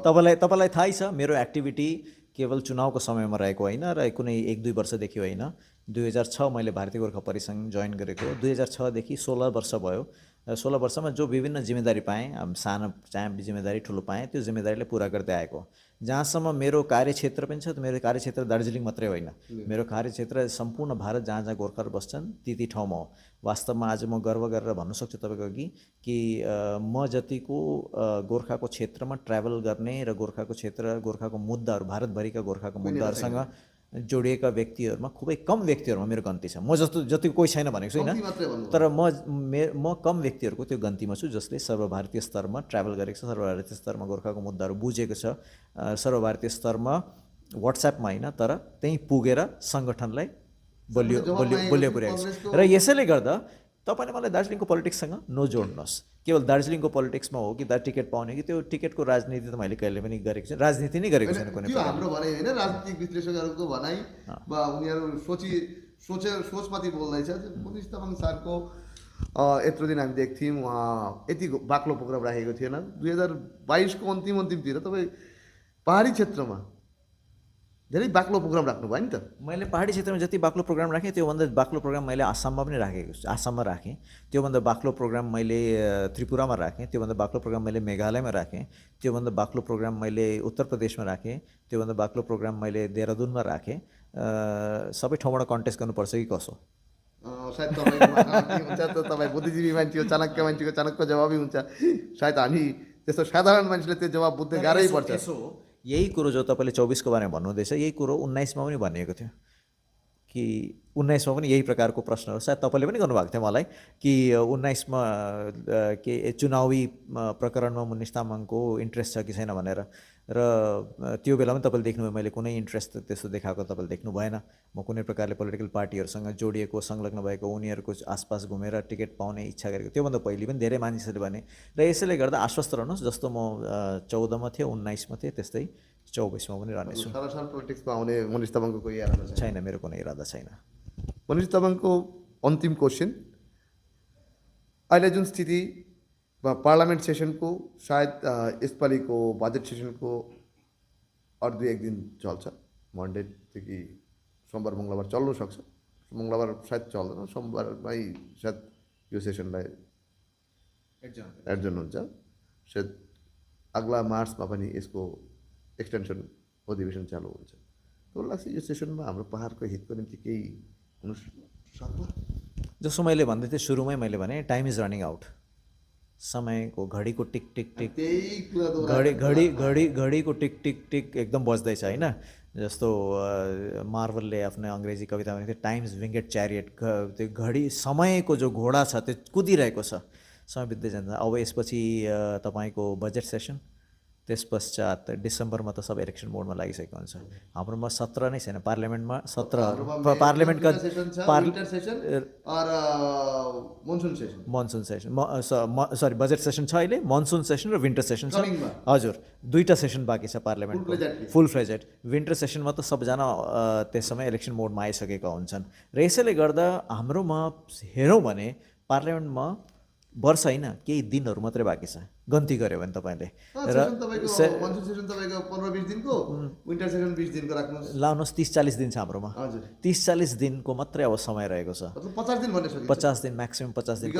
तपाईँलाई थाहै छ मेरो एक्टिभिटी केवल चुनावको समयमा रहेको होइन र कुनै 1-2 वर्षदेखि होइन। 2006 मैले भारतीय गोर्खा परिसङ्घ जोइन गरेको, 2006 देखि 16 वर्ष भयो। 16 वर्षमा जो विभिन्न जिम्मेदारी पाएँ, सानो चाहे जिम्मेदारी ठुलो पाएँ, त्यो जिम्मेदारीले पुरा गर्दै आएको। जहाँसम्म मेरो कार्यक्षेत्र पनि छ, त मेरो कार्यक्षेत्र दार्जिलिङ मात्रै होइन, मेरो कार्यक्षेत्र सम्पूर्ण भारत जहाँ जहाँ गोर्खाहरू बस्छन् ती ठाउँमा हो। वास्तवमा आज म गर्व गरेर भन्न सक्छु तपाईँको अघि कि म जतिको गोर्खाको क्षेत्रमा ट्राभल गर्ने र गोर्खाको क्षेत्र, गोर्खाको मुद्दाहरू, भारतभरिका गोर्खाको मुद्दाहरूसँग जोडिएका व्यक्तिहरूमा खुबै कम व्यक्तिहरूमा मेरो गन्ती छ। म जति कोही छैन भनेको छुइनँ, तर म कम व्यक्तिहरूको त्यो गन्तीमा छु जसले सर्वभारतीय स्तरमा ट्राभल गरेको छ, सर्वभारतीय स्तरमा गोर्खाको मुद्दाहरू बुझेको छ, सर्वभारतीय स्तरमा वाट्सएपमा होइन तर त्यहीँ पुगेर सङ्गठनलाई बलियो पुर्याएको छ। र यसैले गर्दा तपाईँले मलाई दार्जिलिङको पोलिटिक्ससँग नजोड्नुहोस्। केवल दार्जिलिङको पोलिटिक्समा हो कि टिकट पाउने कि त्यो टिकटको राजनीति त मैले कहिले पनि गरेको छैन, राजनीति नै गरेको छैन कुनै। त्यो हाम्रो भनाइ होइन, राजनीतिक विश्लेषकहरूको भनाइ वा उनीहरू सोचमाथि बोल्दैछ। मनिष तामाङ सरको यत्रो दिन हामी देख्थ्यौँ उहाँ यति बाक्लो प्रोग्राम राखेको थिएन। 2022को अन्तिमतिर तपाईँ पहाडी क्षेत्रमा धेरै बाक्लो प्रोग्राम राख्नुभयो नि त। मैले पहाडी क्षेत्रमा जति बाक्लो प्रोग्राम राखेँ त्योभन्दा बाक्लो प्रोग्राम मैले आसाममा पनि राखेको छु, आसाममा राखेँ। त्योभन्दा बाक्लो प्रोग्राम मैले त्रिपुरामा राखेँ, त्योभन्दा बाक्लो प्रोग्राम मैले मेघालयमा राखेँ, त्योभन्दा बाक्लो प्रोग्राम मैले उत्तर प्रदेशमा राखेँ, त्योभन्दा बाक्लो प्रोग्राम मैले देहरादुनमा राखेँ। सबै ठाउँबाट कन्टेस्ट गर्नुपर्छ कि कसो? सायद तपाईँकोमा के हुन्छ त, तपाईँ बुद्धिजीवी मान्छे हो, चाणक्य मान्छेको चाणक्य जवाबै हुन्छ। सायद हामी त्यस्तो साधारण मान्छेले त्यो जवाब बुझ्दै गाह्रै पर्छ। यही कुरो जो तपाईँले 24 को बारेमा भन्नुहुँदैछ, यही कुरो 19 मा पनि भनिएको थियो कि 19 मा पनि यही प्रकारको प्रश्नहरू सायद तपाईँले पनि गर्नुभएको थियो मलाई कि 19 मा के चुनावी प्रकरणमा मुनिश तामाङको इन्ट्रेस्ट छ कि छैन भनेर। र त्यो बेला पनि तपाईँले देख्नुभयो मैले कुनै इन्ट्रेस्ट त्यस्तो देखाएको तपाईँले देख्नु भएन। म कुनै प्रकारले पोलिटिकल पार्टीहरूसँग जोडिएको संलग्न भएको उनीहरूको आसपास घुमेर टिकट पाउने इच्छा गरेको त्योभन्दा पहिले पनि धेरै मानिसहरूले भने। र यसैले गर्दा आश्वस्त रहनुहोस्, जस्तो म 14 मा थिएँ, 19 मा थिएँ, त्यस्तै 24 मा पनि रहनेछु। साधारण पोलिटिक्समा आउने मनिष तामाङको कोही इरादा छैन? छैन, मेरो कुनै इरादा छैन। मनिष तामाङको अन्तिम क्वेसन, अहिले जुन स्थिति पार्लियामेन्ट सेसनको सायद यसपालिको बजेट सेसनको अरू 2-1 दिन चल्छ, मन्डेदेखि सोमबार मङ्गलबार चल्नु सक्छ। मङ्गलबार सायद चल्दैन, सोमबारमै सायद यो सेसनलाई एड्जर्न हुन्छ। सायद अग्ला मार्चमा पनि यसको एक्सटेन्सन अधिवेशन चालु हुन्छ। मलाई लाग्छ यो सेसनमा हाम्रो पहाडको हितको निम्ति केही हुन सक्ला। जस्तो मैले भन्दै थिएँ सुरुमै, मैले भने टाइम इज रनिङ आउट। समयको घडीको टिक टिक टिक, घडीको टिक टिक टिक एकदम बज्दैछ होइन। जस्तो मार्वलले आफ्नो अङ्ग्रेजी कवितामा भनेको थियो टाइम्स विङ्गेड च्यारियट, त्यो घडी समयको जो घोडा छ त्यो कुदिरहेको छ, समय बित्दै जान्छ। अब यसपछि तपाईँको बजेट सेसन, त्यस पश्चात डिसेम्बरमा त सब इलेक्सन मोडमा लागिसकेको हुन्छ। हाम्रोमा 17 नै छैन, पार्लियामेन्टमा 17 पार्लियामेन्टका monsoon session sorry budget session छ अहिले, मनसुन सेसन र विन्टर सेसन छ। हजुर, 2टा सेसन बाँकी छ पार्लियामेन्टको फुल फ्लेजेड। विन्टर सेसनमा त सबजना त्यस समय इलेक्सन मोडमा आइसकेका हुन्छन्। र यसैले गर्दा हाम्रोमा हेरौँ भने पार्लियामेन्टमा वर्ष होइन, केही दिनहरू मात्रै बाँकी छ गन्ती गऱ्यो भने तपाईँले। र लाउनुहोस् 30-40 दिन छ हाम्रोमा, 30-40 दिनको मात्रै अब समय रहेको छ। 50 दिन म्याक्सिमम्, 50 दिन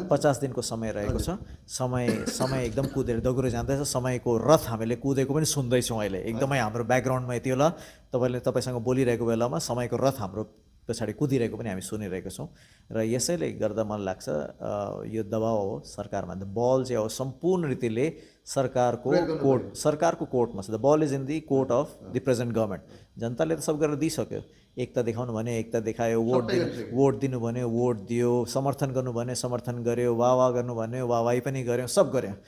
50 दिनको समय रहेको छ। समय एकदम कुदेर दगुरो जाँदैछ। समयको रथ हामीले कुदेको पनि सुन्दैछौँ अहिले, एकदमै हाम्रो ब्याकग्राउन्डमा यति होला तपाईँसँग बोलिरहेको बेलामा समयको रथ हाम्रो पछाडि कुदिरहेको पनि हामी सुनिरहेको छौँ। र यसैले गर्दा मलाई लाग्छ यो दबाव हो सरकारमा। द बल चाहिँ अब सम्पूर्ण रीतिले सरकारको कोर्टमा छ। The ball is in the court of the present government. जनताले त सब गरेर दिइसक्यो। एकता देखाउनु भने एकता देखायो, वोट दिनु भन्यो वोट दियो, समर्थन गर्नु भन्यो समर्थन गर्यो, वाह गर्नु भन्यो वाही पनि गऱ्यो, सब गऱ्यो।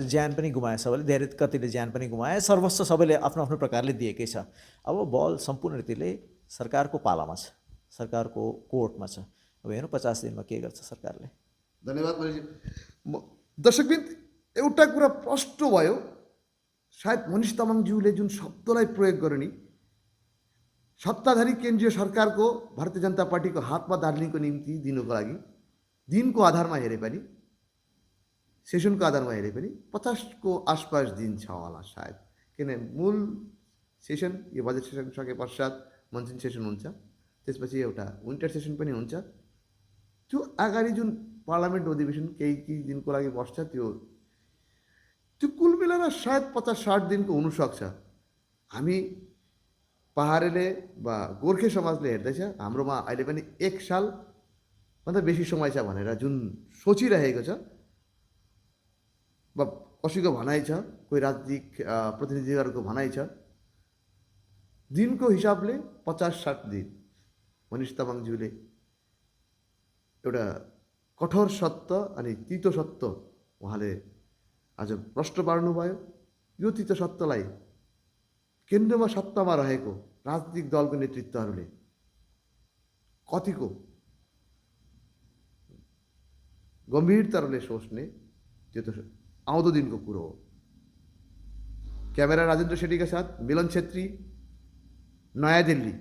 ज्यान पनि गुमायो सबैले, धेरै कतिले ज्यान पनि गुमायो। सर्वस्व सबैले आफ्नो आफ्नो प्रकारले दिएकै छ। अब बल सम्पूर्ण रीतिले सरकारको पालामा छ, सरकारको कोर्टमा छ। अब हेर्नु 50 दिनमा के गर्छ सरकारले। धन्यवाद मनिषजी। दर्शकबिन, एउटा कुरा प्रष्ट भयो, सायद मनिष तामाङज्यूले जुन शब्दलाई प्रयोग गर्यो नि, सत्ताधारी केन्द्रीय सरकारको भारतीय जनता पार्टीको हातमा दार्जिलिङको निम्ति दिनुको लागि दिनको आधारमा हेरे पनि, सेसनको आधारमा हेरे पनि 50 को आसपास दिन छ होला सायद। किन मूल सेसन यो बजेट सेसन सके पश्चात मनसुन सेसन हुन्छ, त्यसपछि एउटा विन्टर सेसन पनि हुन्छ। त्यो अगाडि जुन पार्लियामेन्ट अधिवेशन केही दिनको लागि बस्छ, त्यो कुल मिलाएर सायद 50-60 दिनको हुनसक्छ। हामी पहाडीले वा गोर्खे समाजले हेर्दैछ हाम्रोमा अहिले पनि 1 सालभन्दा बेसी समय छ भनेर जुन सोचिरहेको छ वा कसैको भनाइ छ, कोही राजनीतिक प्रतिनिधिहरूको भनाइ छ, दिनको हिसाबले 50-60 दिन मनिष तामाङज्यूले एउटा कठोर सत्य अनि तितो सत्य उहाँले आज प्रश्न पार्नुभयो। यो तितो सत्यलाई केन्द्रमा सत्तामा रहेको राजनीतिक दलको नेतृत्वहरूले कतिको गम्भीरताले सोच्ने, त्यो त आउँदो दिनको कुरो हो। क्यामेरा राजेन्द्र शेट्टी का साथ मिलन छेत्री, नयाँ दिल्ली।